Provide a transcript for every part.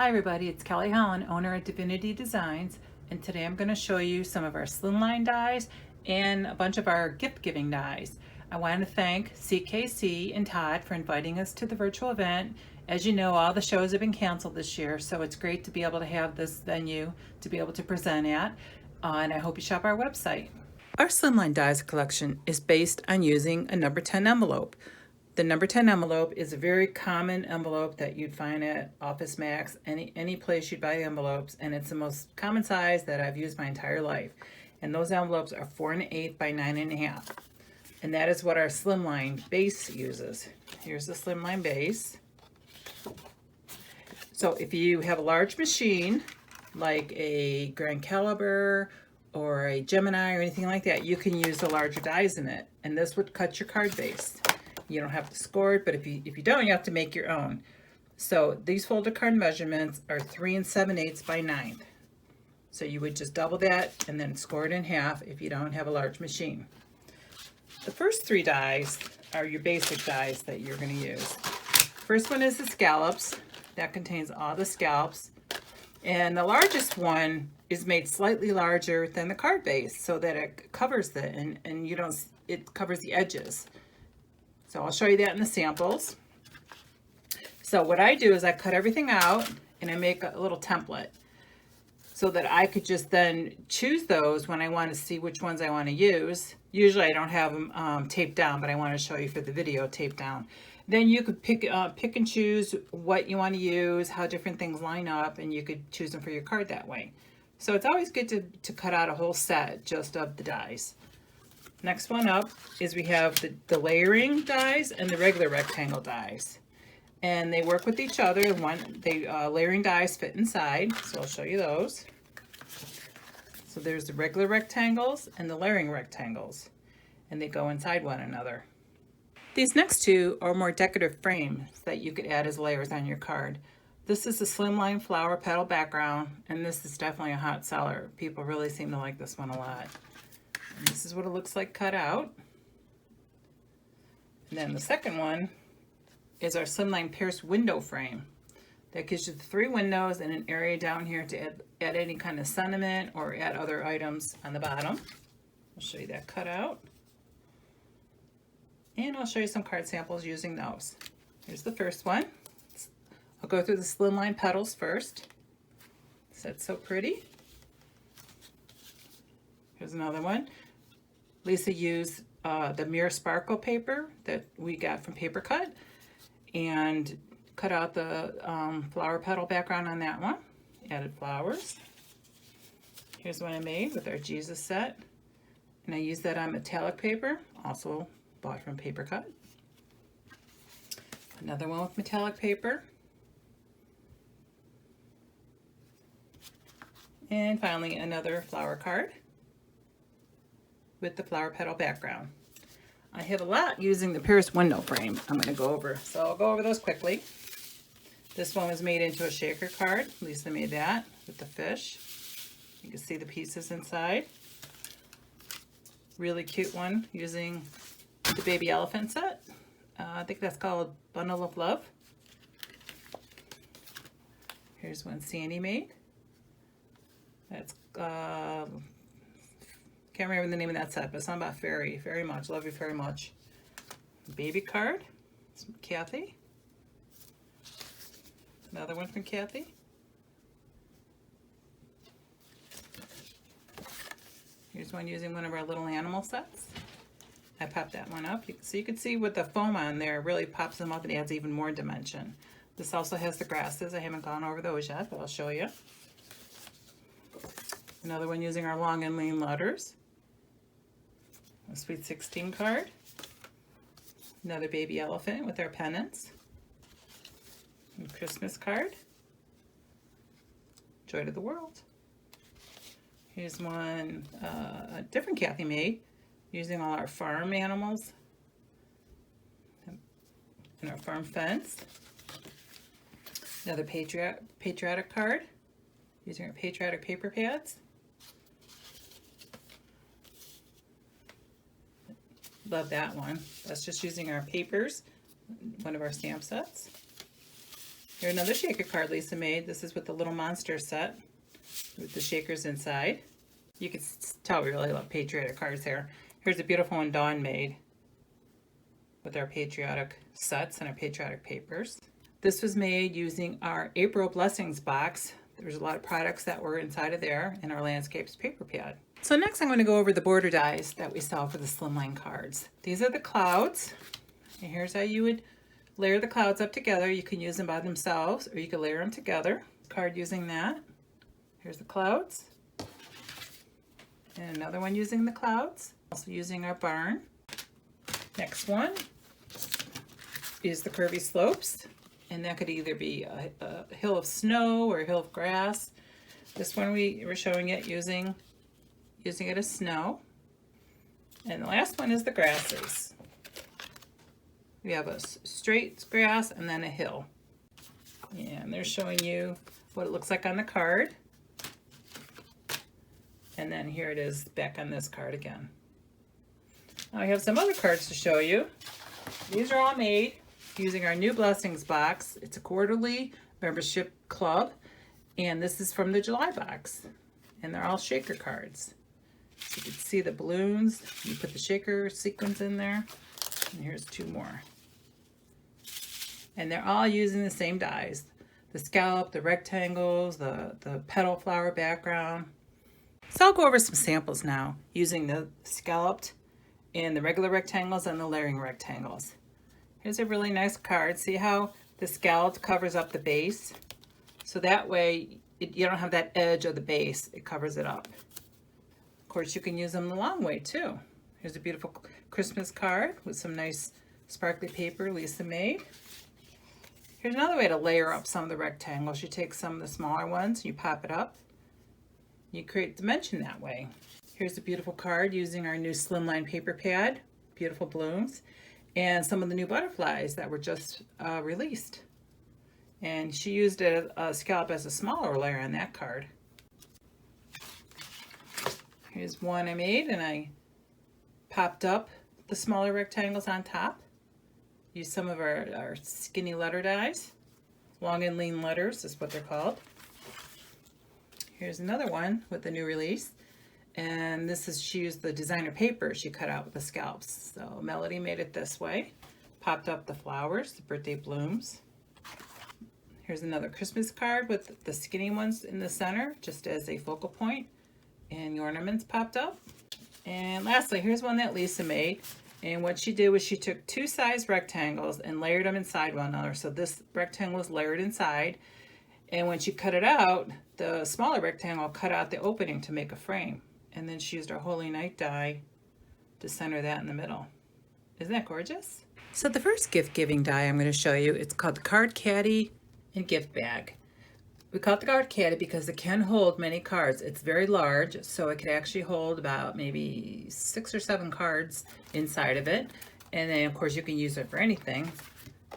Hi everybody, it's Kelly Holland, owner at Divinity Designs, and today I'm going to show you some of our slimline dies and a bunch of our gift giving dies. I want to thank CKC and Todd for inviting us to the virtual event. As you know, all the shows have been canceled this year, so it's great to be able to have this venue to be able to present at, and I hope you shop our website. Our slimline dies collection is based on using a number 10 envelope. The number 10 envelope is a very common envelope that you'd find at Office Max, any place you'd buy envelopes, and it's the most common size that I've used my entire life. And those envelopes are 4 1/8 by 9 1/2. And that is what our slimline base uses. Here's the slimline base. So if you have a large machine, like a Grand Caliber or a Gemini or anything like that, you can use the larger dies in it, and this would cut your card base. You don't have to score it, but if you don't, you have to make your own. So these folded card measurements are 3 7/8 by 9. So you would just double that and then score it in half if you don't have a large machine. The first 3 dies are your basic dies that you're going to use. First one is the scallops. That contains all the scallops. And the largest one is made slightly larger than the card base so that it covers it covers the edges. So I'll show you that in the samples. So what I do is I cut everything out and I make a little template so that I could just then choose those when I want to see which ones I want to use. Usually I don't have them taped down, but I want to show you for the video taped down. Then you could pick and choose what you want to use, how different things line up, and you could choose them for your card that way. So it's always good to cut out a whole set just of the dies. Next one up is we have the layering dies and the regular rectangle dies. And they work with each other. Layering dies fit inside, so I'll show you those. So there's the regular rectangles and the layering rectangles, and they go inside one another. These next 2 are more decorative frames that you could add as layers on your card. This is the slimline flower petal background, and this is definitely a hot seller. People really seem to like this one a lot. And this is what it looks like cut out. And then the second one is our slimline pierced window frame. That gives you 3 windows and an area down here to add any kind of sentiment or add other items on the bottom. I'll show you that cut out. And I'll show you some card samples using those. Here's the first one. I'll go through the slimline petals first. That's so pretty. Here's another one. Lisa used the mirror sparkle paper that we got from Paper Cut and cut out the flower petal background on that one. Added flowers. Here's one I made with our Jesus set. And I used that on metallic paper, also bought from Paper Cut. Another one with metallic paper. And finally another flower card with the flower petal background. I have a lot using the pierced window frame I'm going to go over. So I'll go over those quickly. This one was made into a shaker card. Lisa made that with the fish. You can see the pieces inside. Really cute one using the baby elephant set. I think that's called Bundle of Love. Here's one Sandy made. That's can't remember the name of that set, but it's something about fairy. Very much. Love you very much. Baby card. It's from Kathy. Another one from Kathy. Here's one using one of our little animal sets. I popped that one up. So you can see with the foam on there, really pops them up and adds even more dimension. This also has the grasses. I haven't gone over those yet, but I'll show you. Another one using our long and lean letters. A Sweet 16 card. Another baby elephant with our pennants. And Christmas card. Joy to the World. Here's one a different Kathy made using all our farm animals and our farm fence. Another patriotic card using our patriotic paper pads. Love that one. That's just using our papers, one of our stamp sets. Here's another shaker card Lisa made. This is with the little monster set with the shakers inside. You can tell we really love patriotic cards here. Here's a beautiful one Dawn made with our patriotic sets and our patriotic papers. This was made using our April Blessings box. There's a lot of products that were inside of there in our Landscapes paper pad. So next I'm going to go over the border dies that we sell for the slimline cards. These are the clouds. And here's how you would layer the clouds up together. You can use them by themselves or you can layer them together. Card using that. Here's the clouds. And another one using the clouds. Also using our barn. Next one is the curvy slopes. And that could either be a hill of snow or a hill of grass. This one we were showing it using it as snow. And the last one is the grasses. We have a straight grass and then a hill. And they're showing you what it looks like on the card. And then here it is back on this card again. Now I have some other cards to show you. These are all made using our new Blessings box. It's a quarterly membership club. And this is from the July box. And they're all shaker cards. So you can see the balloons. You put the shaker sequins in there. And here's two more. And they're all using the same dies. The scallop, the rectangles, the petal flower background. So I'll go over some samples now using the scalloped and the regular rectangles and the layering rectangles. Here's a really nice card. See how the scalloped covers up the base? So that way you don't have that edge of the base. It covers it up. Of course, you can use them the long way too. Here's a beautiful Christmas card with some nice sparkly paper Lisa made. Here's another way to layer up some of the rectangles. You take some of the smaller ones, you pop it up. You create dimension that way. Here's a beautiful card using our new slimline paper pad. Beautiful blooms. And some of the new butterflies that were just released. And she used a scallop as a smaller layer on that card. Here's one I made, and I popped up the smaller rectangles on top. Used some of our skinny letter dies. Long and lean letters is what they're called. Here's another one with the new release. And this is, she used the designer paper she cut out with the scallops. So Melody made it this way. Popped up the flowers, the birthday blooms. Here's another Christmas card with the skinny ones in the center, just as a focal point. And the ornaments popped up. And lastly, here's one that Lisa made. And what she did was she took two size rectangles and layered them inside one another. So this rectangle is layered inside. And when she cut it out, the smaller rectangle cut out the opening to make a frame. And then she used our Holy Night die to center that in the middle. Isn't that gorgeous? So the first gift giving die I'm going to show you, it's called the Card Caddy and Gift Bag. We call it the Card Caddy because it can hold many cards. It's very large, so it could actually hold about maybe 6 or 7 cards inside of it. And then of course you can use it for anything.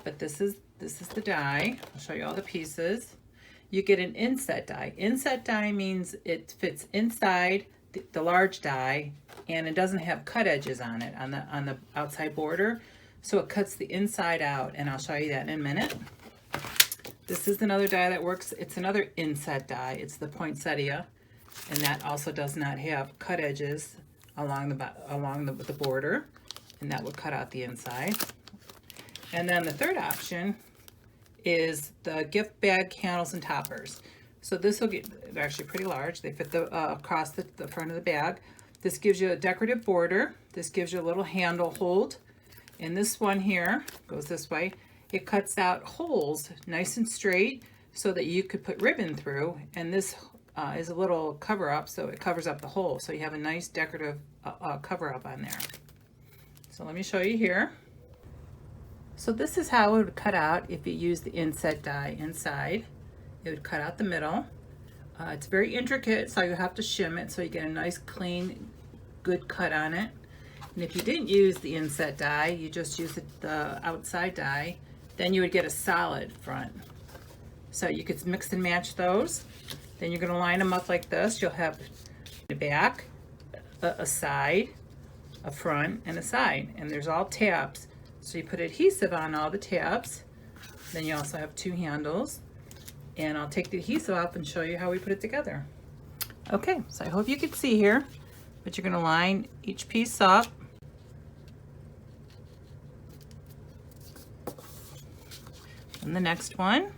But this is the die. I'll show you all the pieces. You get an inset die. Inset die means it fits inside the large die, and it doesn't have cut edges on it on the outside border, so it cuts the inside out, and I'll show you that in a minute. This is another die that works. It's another inset die. It's the poinsettia, and that also does not have cut edges along the border, and that would cut out the inside. And then the third option is the gift bag candles and toppers. So this will get, they're actually pretty large. They fit across the front of the bag. This gives you a decorative border. This gives you a little handle hold. And this one here goes this way. It cuts out holes nice and straight so that you could put ribbon through. And this is a little cover up, so it covers up the hole. So you have a nice decorative cover up on there. So let me show you here. So this is how it would cut out if you use the inset die inside. It would cut out the middle. It's very intricate, so you have to shim it so you get a nice, clean, good cut on it. And if you didn't use the inset die, you just use the outside die, then you would get a solid front. So you could mix and match those. Then you're going to line them up like this. You'll have a back, a side, a front, and a side. And there's all tabs. So you put adhesive on all the tabs. Then you also have 2 handles. And I'll take the adhesive off and show you how we put it together. Okay, so I hope you can see here, but you're going to line each piece up. And the next one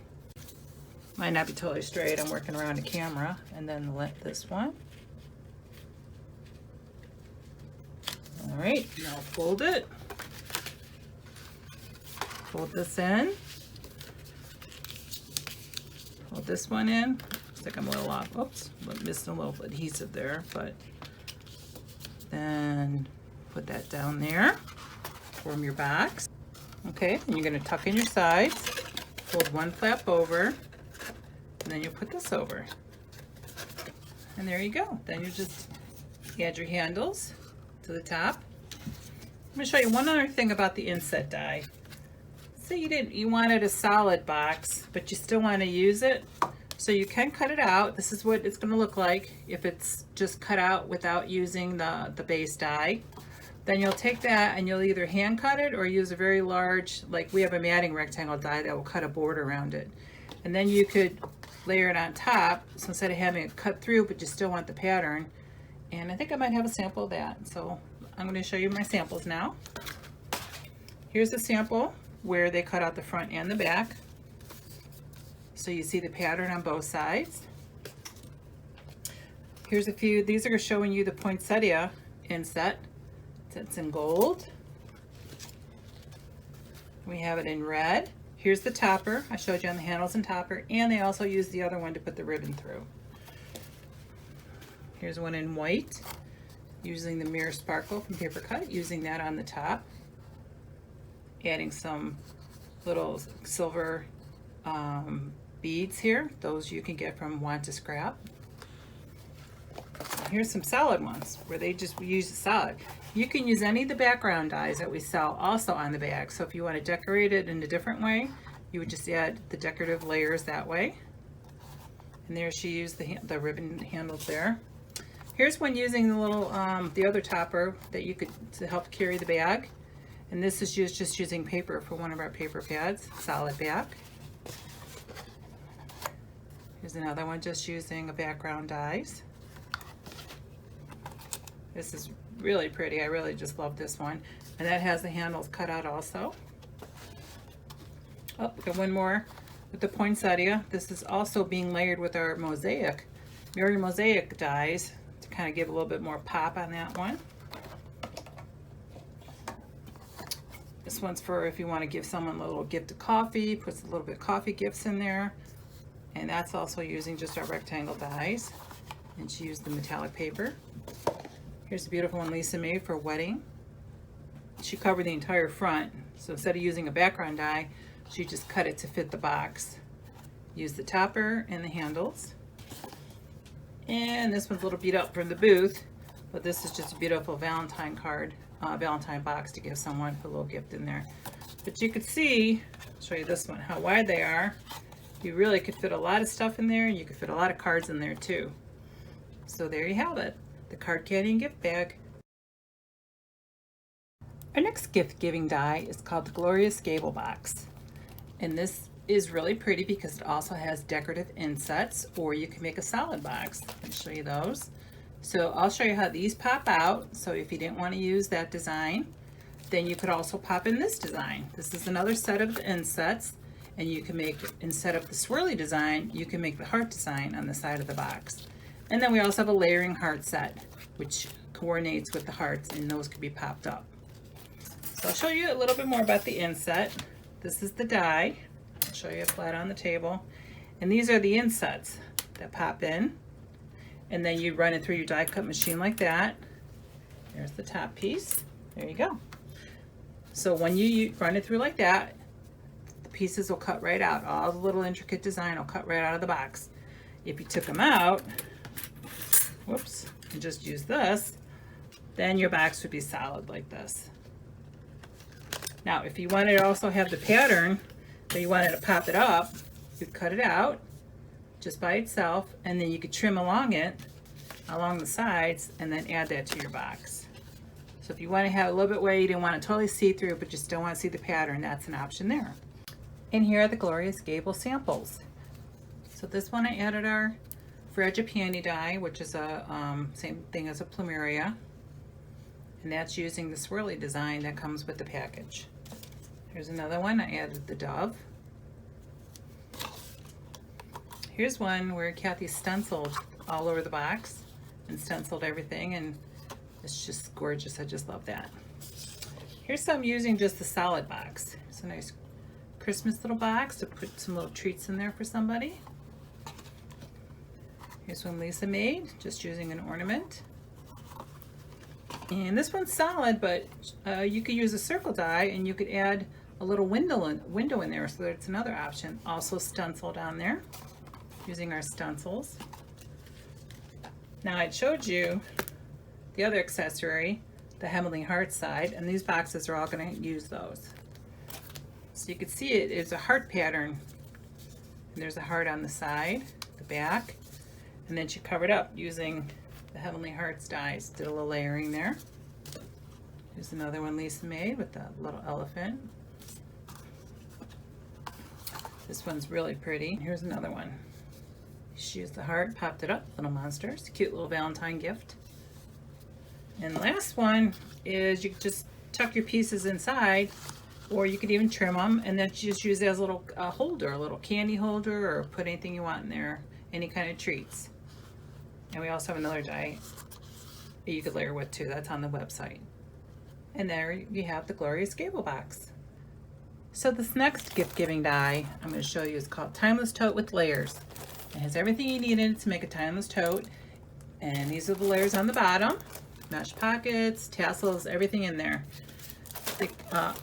might not be totally straight. I'm working around a camera. And then this one. All right, now fold it. Fold this in. Fold this one in. Looks like I'm a little off. Oops, I'm missing a little adhesive there, but then put that down there. Form your box. Okay, and you're going to tuck in your sides. Fold one flap over, and then you put this over. And there you go. Then you just add your handles to the top. I'm going to show you one other thing about the inset die. Say you wanted a solid box, but you still want to use it. So you can cut it out. This is what it's going to look like if it's just cut out without using the base die. Then you'll take that and you'll either hand cut it or use a very large, like we have a matting rectangle die that will cut a border around it. And then you could layer it on top. So instead of having it cut through, but you still want the pattern. And I think I might have a sample of that. So I'm going to show you my samples now. Here's a sample where they cut out the front and the back. So you see the pattern on both sides. Here's a few. These are showing you the poinsettia inset. It's in gold. We have it in red. Here's the topper. I showed you on the handles and topper, and they also use the other one to put the ribbon through. Here's one in white, using the mirror sparkle from Paper Cut, using that on the top. Adding some little silver beads here. Those you can get from Want to Scrap. Here's some solid ones where they just use the solid. You can use any of the background dies that we sell also on the bag. So if you want to decorate it in a different way, you would just add the decorative layers that way. And there she used the ribbon handles there. Here's one using the little, the other topper that you could to help carry the bag. And this is just using paper for one of our paper pads, solid back. Here's another one just using a background dies. This is really pretty. I really just love this one. And that has the handles cut out also. Oh, we got one more with the poinsettia. This is also being layered with our mosaic, mirror mosaic dies to kind of give a little bit more pop on that one. This one's for if you want to give someone a little gift of coffee, puts a little bit of coffee gifts in there. And that's also using just our rectangle dies. And she used the metallic paper. Here's a beautiful one Lisa made for a wedding. She covered the entire front. So instead of using a background die, she just cut it to fit the box. Used the topper and the handles. And this one's a little beat up from the booth, but this is just a beautiful Valentine card, Valentine box to give someone, put a little gift in there. But you could see, I'll show you this one, how wide they are. You really could fit a lot of stuff in there, and you could fit a lot of cards in there too. So there you have it, the card candy and gift bag. Our next gift giving die is called the Glorious Gable Box. And this is really pretty because it also has decorative insets, or you can make a solid box. I'll show you those. So I'll show you how these pop out. So if you didn't want to use that design, then you could also pop in this design. This is another set of insets, and you can make, instead of the swirly design, you can make the heart design on the side of the box. And then we also have a layering heart set, which coordinates with the hearts, and those could be popped up. So I'll show you a little bit more about the inset. This is the die. I'll show you flat on the table. And these are the insets that pop in. And then you run it through your die cut machine like that. There's the top piece. There you go. So when you run it through like that, the pieces will cut right out. All the little intricate design will cut right out of the box. If you took them out, whoops, and just use this, then your box would be solid like this. Now, if you wanted to also have the pattern, but you wanted to pop it up, you'd cut it out just by itself, and then you could trim along it, along the sides, and then add that to your box. So if you want to have a little bit where you didn't want to totally see through, but you still want to see the pattern, that's an option there. And here are the Glorious Gable samples. So this one I added our frangipani die, which is a same thing as a plumeria, and that's using the swirly design that comes with the package. Here's another one, I added the dove. Here's one where Kathy stenciled all over the box and stenciled everything, and it's just gorgeous. I just love that. Here's some using just the solid box. It's a nice Christmas little box to put some little treats in there for somebody. Here's one Lisa made, just using an ornament. And this one's solid, but you could use a circle die and you could add a little window in there, so that's another option. Also stenciled on there, using our stencils. Now I showed you the other accessory, the Heavenly Heart side, and these boxes are all going to use those. So you can see it is a heart pattern, and there's a heart on the side, the back, and then she covered up using the Heavenly Hearts dies. Did a little layering there. Here's another one Lisa made with the little elephant. This one's really pretty. Here's another one. She used the heart, popped it up, little monsters, cute little Valentine gift. And the last one is you could just tuck your pieces inside, or you could even trim them and then just use it as a little holder, a little candy holder, or put anything you want in there, any kind of treats. And we also have another die that you could layer with too, that's on the website. And there you have the Glorious Gable box. So this next gift giving die I'm going to show you is called Timeless Tote with Layers. It has everything you need in it to make a timeless tote, and these are the layers on the bottom. Mesh pockets, tassels, everything in there. The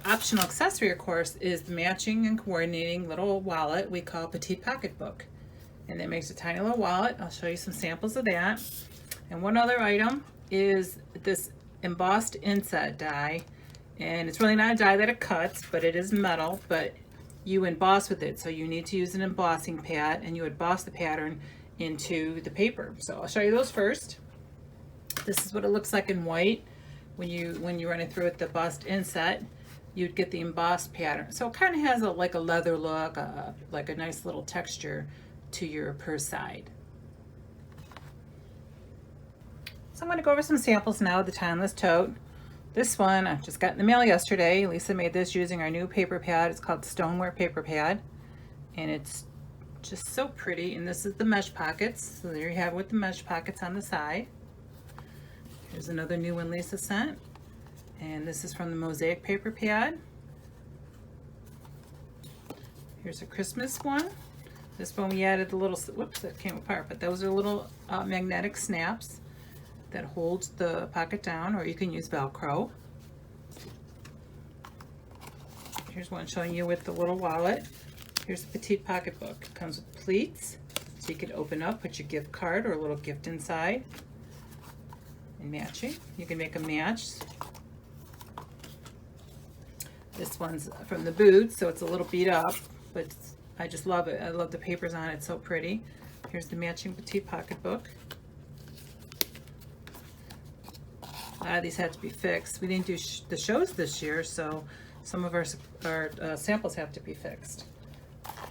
optional accessory, of course, is the matching and coordinating little wallet we call Petite Pocketbook. And it makes a tiny little wallet. I'll show you some samples of that. And one other item is this embossed inset die. And it's really not a die that it cuts, but it is metal, but you emboss with it. So you need to use an embossing pad, and you emboss the pattern into the paper. So I'll show you those first. This is what it looks like in white. When you run it through with the embossed inset, you'd get the embossed pattern. So it kind of has like a leather look, like a nice little texture to your purse side. So I'm going to go over some samples now of the Timeless Tote. This one I just got in the mail yesterday. Lisa made this using our new paper pad. It's called Stoneware Paper Pad, and it's just so pretty. And this is the mesh pockets. So there you have it with the mesh pockets on the side. Here's another new one Lisa sent, and this is from the Mosaic Paper Pad. Here's a Christmas one. This one we added the little, whoops, that came apart, but those are little magnetic snaps that holds the pocket down, or you can use Velcro. Here's one showing you with the little wallet. Here's a Petite Pocketbook. It comes with pleats, so you could open up, put your gift card or a little gift inside. And matching, you can make a match. This one's from the Boots, so it's a little beat up, but I just love it. I love the papers on it, it's so pretty. Here's the matching Petite Pocketbook. A lot of these had to be fixed. We didn't do the shows this year, so some of our samples have to be fixed.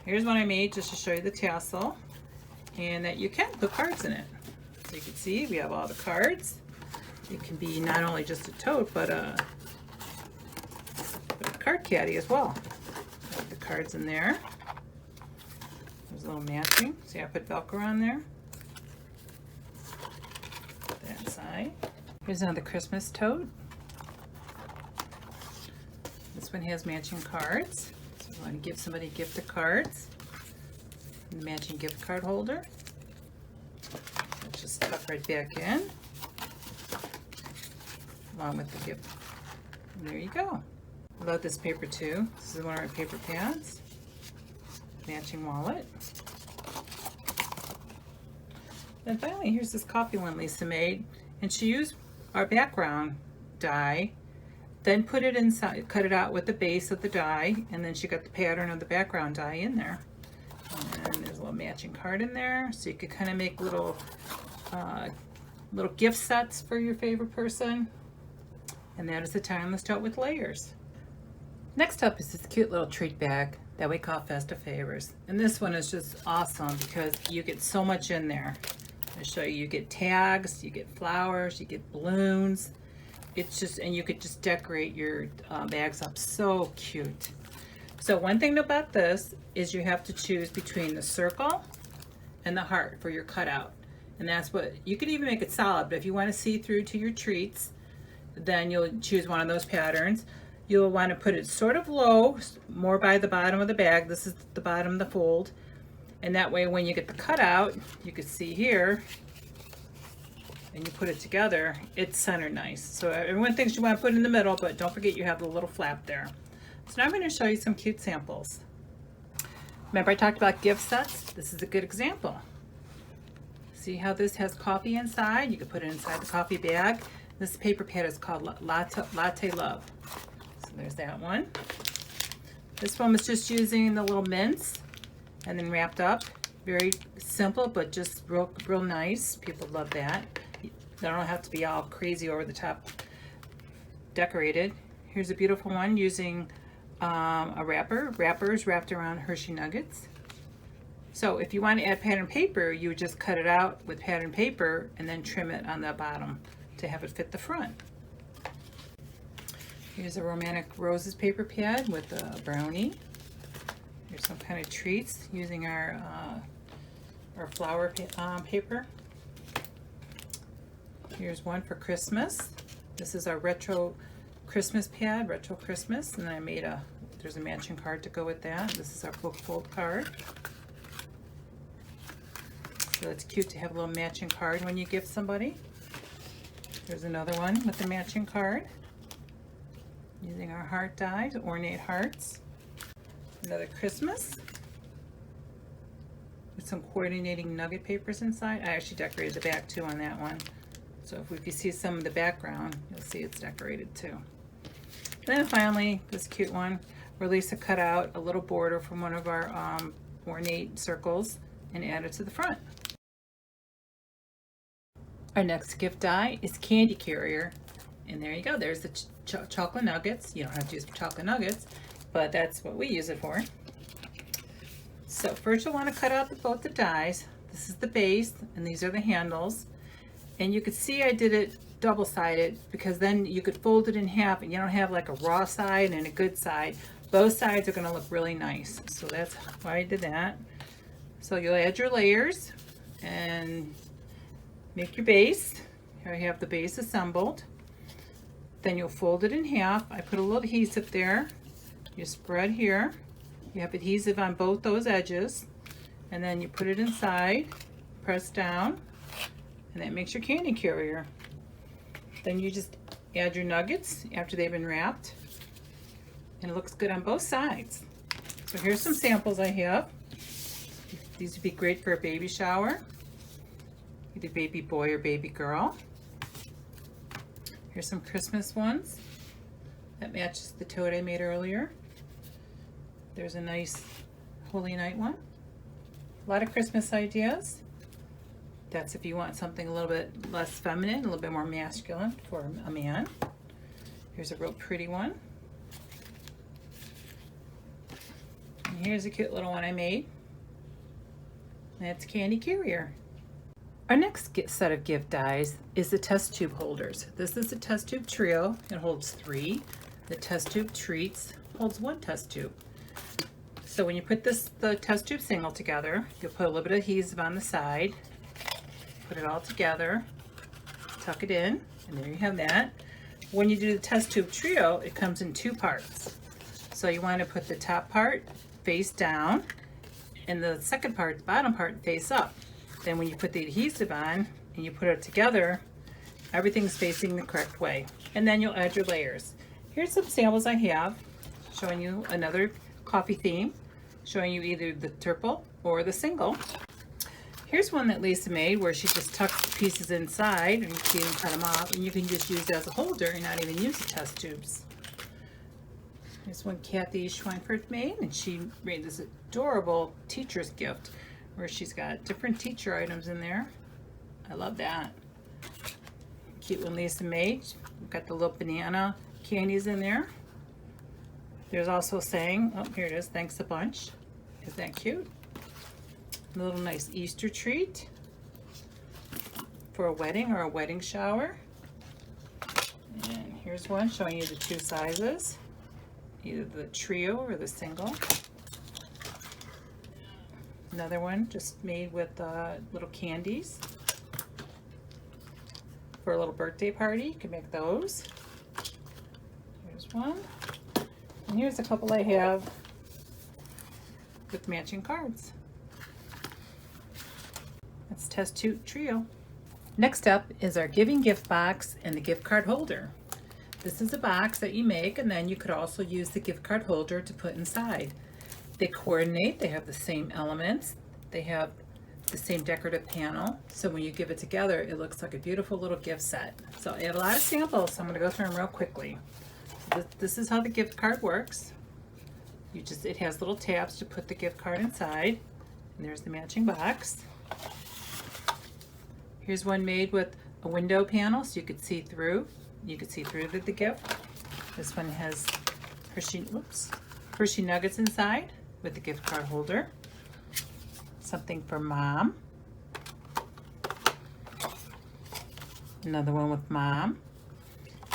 Here's one I made just to show you the tassel, and that you can put cards in it. So you can see we have all the cards. It can be not only just a tote, but a card caddy as well. Got the cards in there. There's a little matching. See, I put Velcro on there. That side. Here's another Christmas tote. This one has matching cards. So if you want to give somebody a gift of cards, and the matching gift card holder. Let's just tuck right back in, along with the gift. And there you go. I love this paper too. This is one of our paper pads. Matching wallet. Then finally, here's this coffee one Lisa made, and she used our background die, then put it inside, cut it out with the base of the die, and then she got the pattern of the background die in there. And there's a little matching card in there, so you could kind of make little gift sets for your favorite person. And that is the Timeless Tote with Layers. Next up is this cute little treat bag that we call Festive Favors. And this one is just awesome because you get so much in there. I'll show you, you get tags, you get flowers, you get balloons. It's just, and you could just decorate your bags up so cute. So one thing about this is you have to choose between the circle and the heart for your cutout. And that's what, you could even make it solid, but if you want to see through to your treats, then you'll choose one of those patterns. You'll want to put it sort of low, more by the bottom of the bag. This is the bottom of the fold. And that way when you get the cutout, you can see here, and you put it together, it's centered nice. So everyone thinks you want to put it in the middle, but don't forget you have the little flap there. So now I'm going to show you some cute samples. Remember I talked about gift sets? This is a good example. See how this has coffee inside? You can put it inside the coffee bag. This paper pad is called Latte Love. So there's that one. This one was just using the little mints and then wrapped up. Very simple, but just real nice. People love that. They don't have to be all crazy over the top decorated. Here's a beautiful one using a wrapper. Wrappers wrapped around Hershey Nuggets. So if you want to add pattern paper, you would just cut it out with pattern paper and then trim it on the bottom to have it fit the front. Here's a Romantic Roses paper pad with a brownie. Here's some kind of treats using our flower paper. Here's one for Christmas. This is our retro Christmas pad, retro Christmas, and I made there's a matching card to go with that. This is our book fold card. So it's cute to have a little matching card when you gift somebody. There's another one with the matching card using our heart dies, ornate hearts. Another Christmas with some coordinating nugget papers inside. I actually decorated the back too on that one. So if you see some of the background, you'll see it's decorated too. Then finally, this cute one where Lisa cut out a little border from one of our ornate circles and added to the front. Our next gift die is Candy Carrier. And there you go, there's the chocolate nuggets. You don't have to use chocolate nuggets, but that's what we use it for. So first you'll want to cut out both the dies. This is the base and these are the handles. And you could see I did it double-sided because then you could fold it in half and you don't have like a raw side and a good side. Both sides are going to look really nice. So that's why I did that. So you'll add your layers and make your base. Here I have the base assembled. Then you'll fold it in half. I put a little adhesive there. You spread here. You have adhesive on both those edges. And then you put it inside, press down, and that makes your candy carrier. Then you just add your nuggets after they've been wrapped. And it looks good on both sides. So here's some samples I have. These would be great for a baby shower. Either baby boy or baby girl. Here's some Christmas ones. That matches the toad I made earlier. There's a nice Holy Night one. A lot of Christmas ideas. That's if you want something a little bit less feminine, a little bit more masculine for a man. Here's a real pretty one. And here's a cute little one I made. That's Candy Carrier. Our next set of gift dies is the test tube holders. This is a test tube trio. It holds 3. The test tube treats holds 1 test tube. So when you put the test tube single together, you'll put a little bit of adhesive on the side, put it all together, tuck it in, and there you have that. When you do the test tube trio, it comes in 2 parts. So you want to put the top part face down and the second part, the bottom part, face up. Then when you put the adhesive on and you put it together, everything's facing the correct way. And then you'll add your layers. Here's some samples I have showing you another coffee theme, showing you either the triple or the single. Here's one that Lisa made where she just tucks the pieces inside and you can cut them off and you can just use it as a holder and not even use the test tubes. Here's one Kathy Schweinfurt made, and she made this adorable teacher's gift where she's got different teacher items in there. I love that. Cute one Lisa made. We've got the little banana candies in there. There's also saying, oh, here it is, thanks a bunch. Isn't that cute? A little nice Easter treat for a wedding or a wedding shower. And here's one showing you the two sizes, either the trio or the single. Another one just made with little candies for a little birthday party. You can make those. Here's one. And here's a couple I have with matching cards. Let's test two trio. Next up is our giving gift box and the gift card holder. This is a box that you make, and then you could also use the gift card holder to put inside. They coordinate, they have the same elements, they have the same decorative panel, so when you give it together it looks like a beautiful little gift set. So I have a lot of samples, so I'm going to go through them real quickly. So this is how the gift card works. It has little tabs to put the gift card inside, and there's the matching box. Here's one made with a window panel so you could see through. You could see through the gift. This one has Hershey Nuggets inside with the gift card holder. Something for mom. Another one with mom.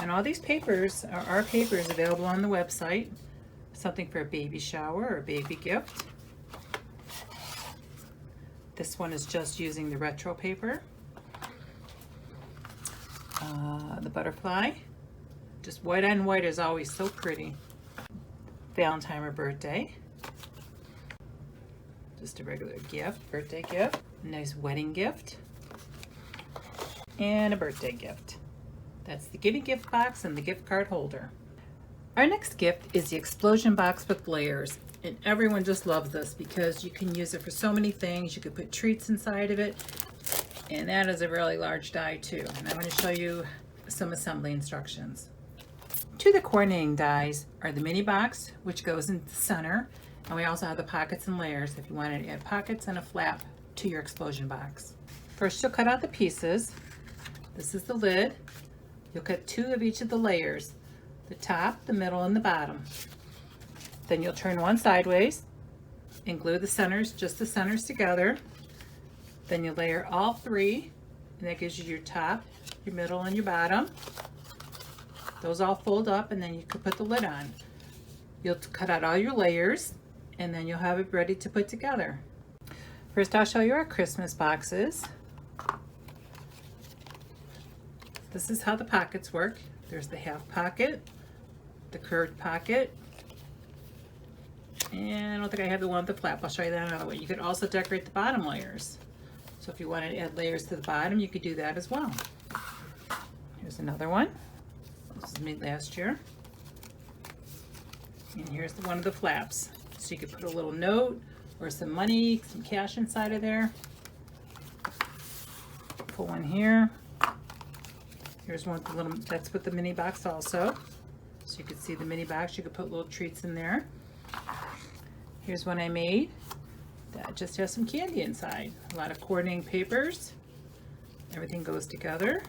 And all these papers are our papers available on the website. Something for a baby shower or a baby gift. This one is just using the retro paper. The butterfly. Just white on white is always so pretty. Valentine or birthday. Just a regular gift, birthday gift. A nice wedding gift. And a birthday gift. That's the giving gift box and the gift card holder. Our next gift is the explosion box with layers. And everyone just loves this because you can use it for so many things. You could put treats inside of it. And that is a really large die too. And I'm going to show you some assembly instructions. To the coordinating dies are the mini box, which goes in the center, and we also have the pockets and layers if you wanted to add pockets and a flap to your explosion box. First you'll cut out the pieces. This is the lid. You'll cut two of each of the layers, the top, the middle, and the bottom. Then you'll turn one sideways and glue the centers, just the centers together. Then you layer all three, and that gives you your top, your middle, and your bottom. Those all fold up, and then you can put the lid on. You'll cut out all your layers, and then you'll have it ready to put together. First, I'll show you our Christmas boxes. This is how the pockets work. There's the half pocket, the curved pocket, and I don't think I have the one with the flap. I'll show you that another way. You could also decorate the bottom layers. So if you wanted to add layers to the bottom, you could do that as well. Here's another one. This is made last year. And here's one of the flaps. So you could put a little note or some money, some cash inside of there. Pull one here. Here's one with the little, that's with the mini box also. So you could see the mini box. You could put little treats in there. Here's one I made that just has some candy inside. A lot of coordinating papers. Everything goes together.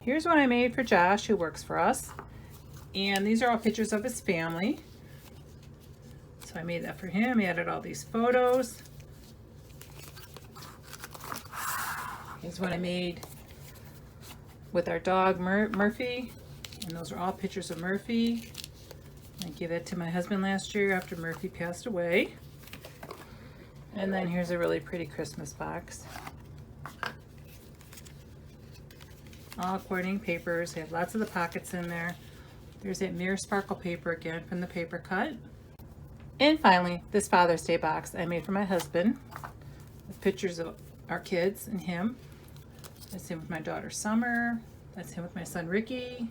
Here's one I made for Josh, who works for us. And these are all pictures of his family. So I made that for him. He added all these photos. Here's one I made with our dog Murphy. And those are all pictures of Murphy. I gave that to my husband last year after Murphy passed away. And then here's a really pretty Christmas box. All coordinating papers. They have lots of the pockets in there. There's that mirror sparkle paper again from the paper cut. And finally, this Father's Day box I made for my husband with pictures of our kids and him. That's him with my daughter Summer. That's him with my son Ricky.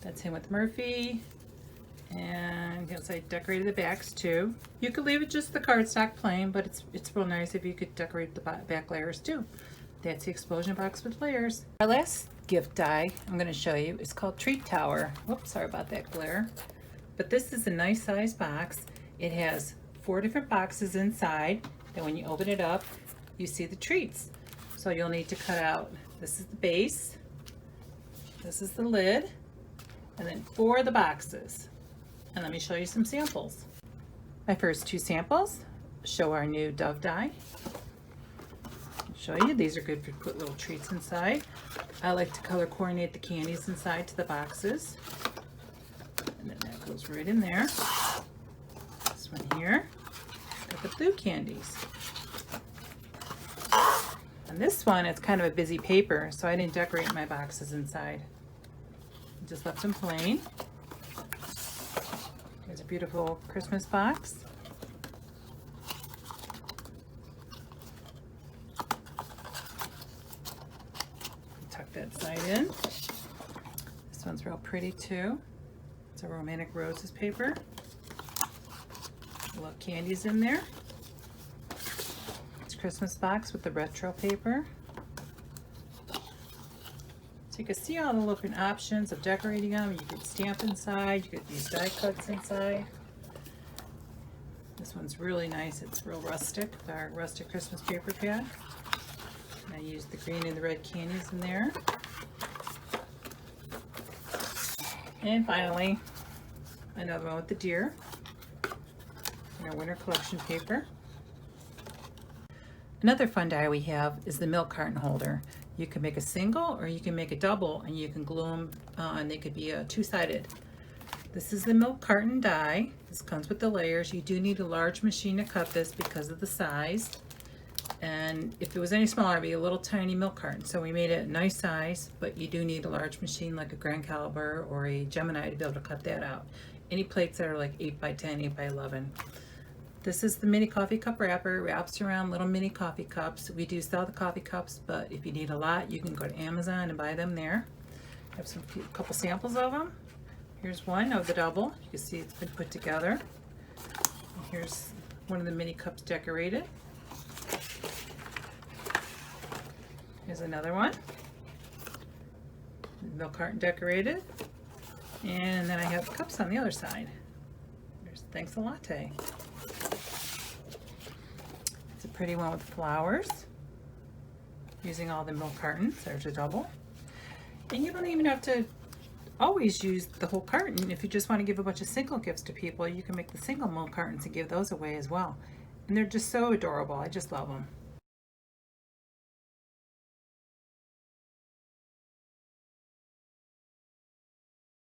That's him with Murphy. And yes, I decorated the backs too. You could leave it just the cardstock plain, but it's real nice if you could decorate the back layers too. That's the explosion box with layers. Our last gift die I'm going to show you is called Treat Tower. Whoops, sorry about that glare. But this is a nice size box. It has 4 different boxes inside. Then when you open it up, you see the treats. So you'll need to cut out, this is the base, this is the lid, and then 4 of the boxes. And let me show you some samples. My first two samples show our new Dove die. I'll show you, these are good for put little treats inside. I like to color coordinate the candies inside to the boxes. And then that goes right in there. This one here, got the blue candies. And this one, it's kind of a busy paper, so I didn't decorate my boxes inside. Just left them plain. Here's a beautiful Christmas box. Tuck that side in. This one's real pretty too. It's a romantic roses paper. Little candies in there. It's a Christmas box with the retro paper. So you can see all the different options of decorating them. You could stamp inside, you could use die cuts inside. This one's really nice. It's real rustic, our rustic Christmas paper pad. And I used the green and the red candies in there. And finally, another one with the deer. And our winter collection paper. Another fun die we have is the milk carton holder. You can make a single or you can make a double, and you can glue them and they could be two-sided. This is the milk carton die. This comes with the layers. You do need a large machine to cut this because of the size. And if it was any smaller, it'd be a little tiny milk carton. So we made it a nice size, but you do need a large machine like a Grand Caliber or a Gemini to be able to cut that out. Any plates that are like 8 by 10, 8 by 11. This is the mini coffee cup wrapper. It wraps around little mini coffee cups. We do sell the coffee cups, but if you need a lot, you can go to Amazon and buy them there. I have a couple samples of them. Here's one of the double. You can see it's been put together. And here's one of the mini cups decorated. Here's another one. Milk carton decorated. And then I have cups on the other side. There's Thanks a Latte. It's a pretty one with flowers. Using all the milk cartons. There's a double. And you don't even have to always use the whole carton. If you just want to give a bunch of single gifts to people, you can make the single milk cartons and give those away as well. And they're just so adorable. I just love them.